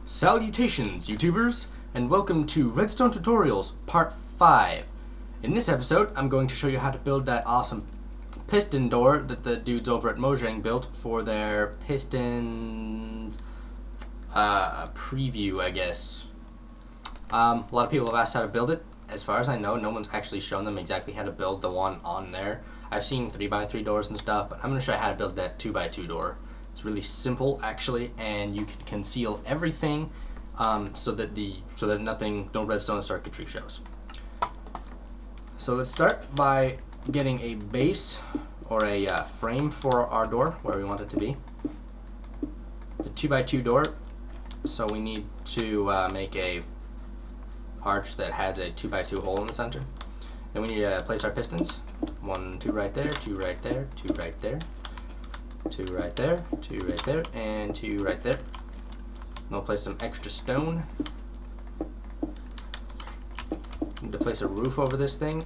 Salutations, YouTubers, and welcome to Redstone Tutorials Part 5. In this episode, I'm going to show you how to build that awesome piston door that the dudes over at Mojang built for their Pistons preview, I guess. A lot of people have asked how to build it. As far as I know, no one's actually shown them exactly how to build the one on there. I've seen 3x3 doors and stuff, but I'm going to show you how to build that 2x2 door. It's really simple, actually, and you can conceal everything so that no redstone circuitry shows. So let's start by getting a base or a frame for our door where we want it to be. It's a 2x2 door, so we need to make a arch that has a 2x2 hole in the center. Then we need to place our pistons. 1, 2 right there, 2 right there, 2 right there. 2 right there, 2 right there, and 2 right there. And we'll place some extra stone. Need to place a roof over this thing.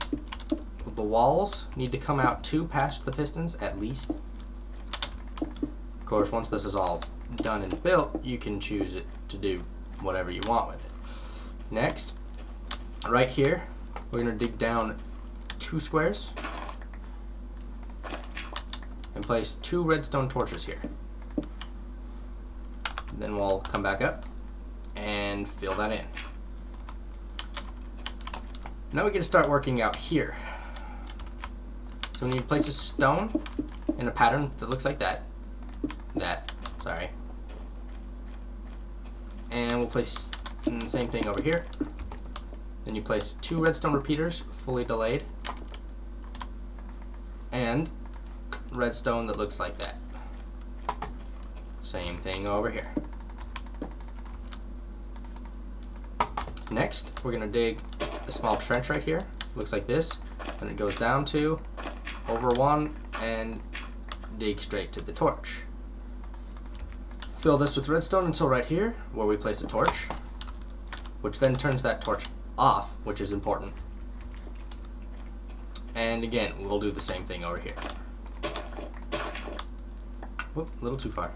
The walls need to come out 2 past the pistons at least. Of course, once this is all done and built, you can choose it to do whatever you want with it. Next, right here, we're going to dig down 2 squares and place 2 redstone torches here. Then we'll come back up and fill that in. Now we get to start working out here. So we need to place a stone in a pattern that looks like that. Sorry. And we'll place the same thing over here. Then you place 2 redstone repeaters, fully delayed, and redstone that looks like that. Same thing over here. Next, we're going to dig a small trench right here. Looks like this. And it goes down 2, over 1, and dig straight to the torch. Fill this with redstone until right here, where we place a torch, which then turns that torch off, which is important. And again, we'll do the same thing over here. Whoop, a little too far.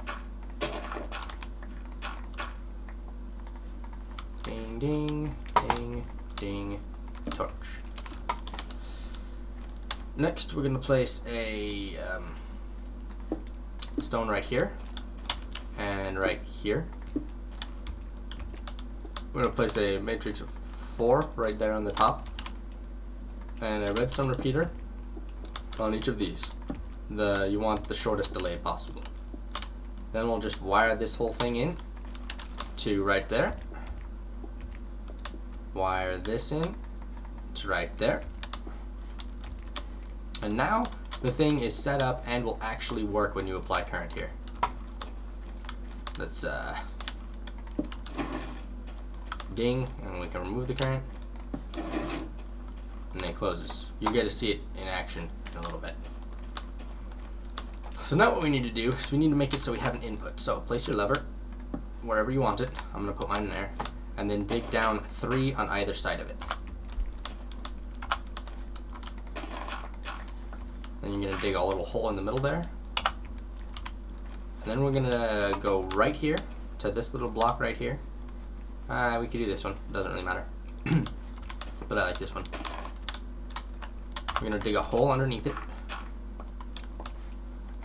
Ding, ding, ding, ding, torch. Next, we're going to place a stone right here and right here. We're going to place a matrix of 4 right there on the top and a redstone repeater on each of these. You want the shortest delay possible. Then we'll just wire this whole thing in to right there. Wire this in to right there. And now the thing is set up and will actually work when you apply current here. Let's ding, and we can remove the current. And then it closes. You get to see it in action in a little bit. So now what we need to do is we need to make it so we have an input. So place your lever wherever you want it. I'm going to put mine in there. And then dig down 3 on either side of it. Then you're going to dig a little hole in the middle there. And then we're going to go right here to this little block right here. We could do this one. Doesn't really matter. But I like this one. We're going to dig a hole underneath it.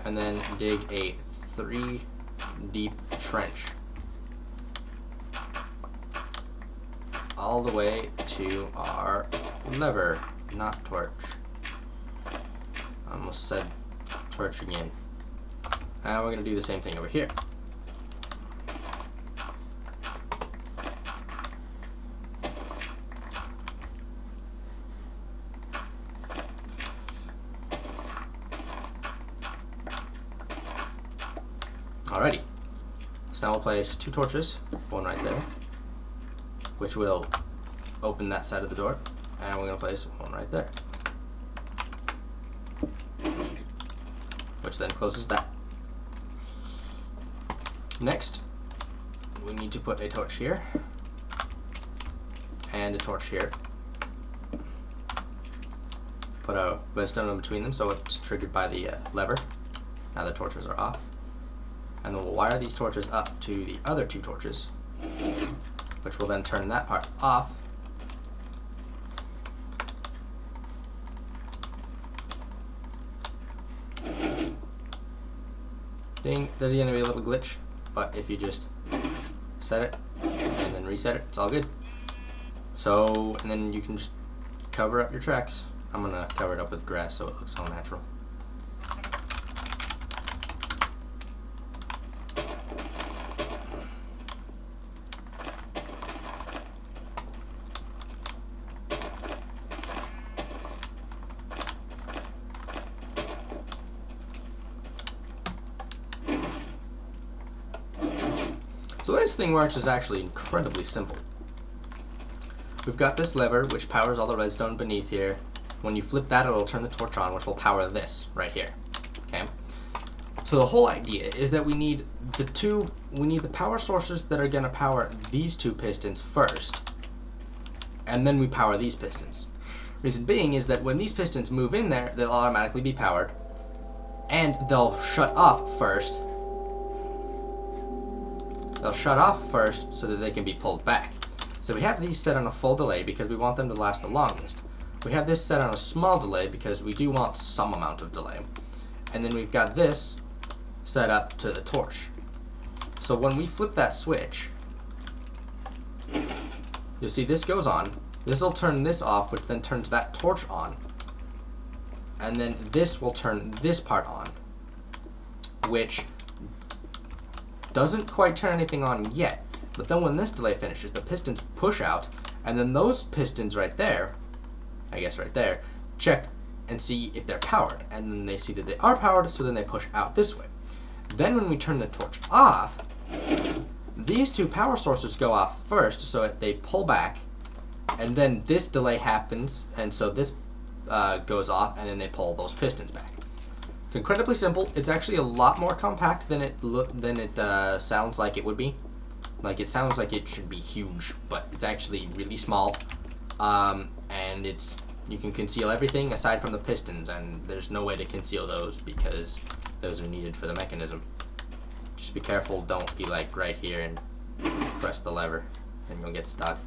And then dig a 3 deep trench all the way to our lever, not torch. I almost said torch again. And we're going to do the same thing over here. Alrighty, so now we'll place 2 torches, one right there, which will open that side of the door, and we're going to place one right there, which then closes that. Next, we need to put a torch here, and a torch here. Put a redstone in between them so it's triggered by the lever. Now the torches are off. And then we'll wire these torches up to the other 2 torches. And which will then turn that part off. Ding, there's going to be a little glitch, but if you just set it and then reset it, it's all good. So, and then you can just cover up your tracks. I'm going to cover it up with grass so it looks all natural. So the way this thing works is actually incredibly simple. We've got this lever which powers all the redstone beneath here. When you flip that, it'll turn the torch on, which will power this right here. Okay? So the whole idea is that we need the power sources that are going to power these two pistons first, and then we power these pistons. Reason being is that when these pistons move in there, they'll automatically be powered, and they'll shut off first. They'll shut off first so that they can be pulled back. So we have these set on a full delay because we want them to last the longest. We have this set on a small delay because we do want some amount of delay. And then we've got this set up to the torch. So when we flip that switch, you'll see this goes on. This will turn this off, which then turns that torch on. And then this will turn this part on, which doesn't quite turn anything on yet. But then when this delay finishes, the pistons push out, and then those pistons right there, I guess right there, check and see if they're powered. And then they see that they are powered, so then they push out this way. Then when we turn the torch off, these two power sources go off first, so they pull back, and then this delay happens, and so this goes off, and then they pull those pistons back. It's incredibly simple. It's actually a lot more compact than it sounds like it would be. Like, it sounds like it should be huge, but it's actually really small. And you can conceal everything aside from the pistons, and there's no way to conceal those because those are needed for the mechanism. Just be careful, don't be like right here and press the lever and you'll get stuck.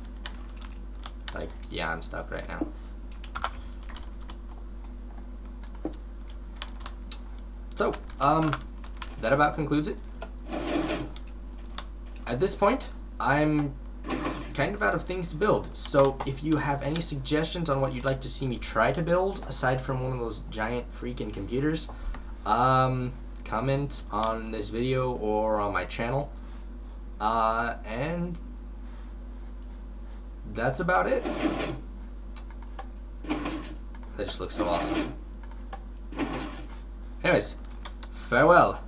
Like, yeah, I'm stuck right now. So, that about concludes it. At this point, I'm kind of out of things to build, so if you have any suggestions on what you'd like to see me try to build, aside from one of those giant freaking computers, comment on this video or on my channel, and that's about it. That just looks so awesome. Anyways, farewell.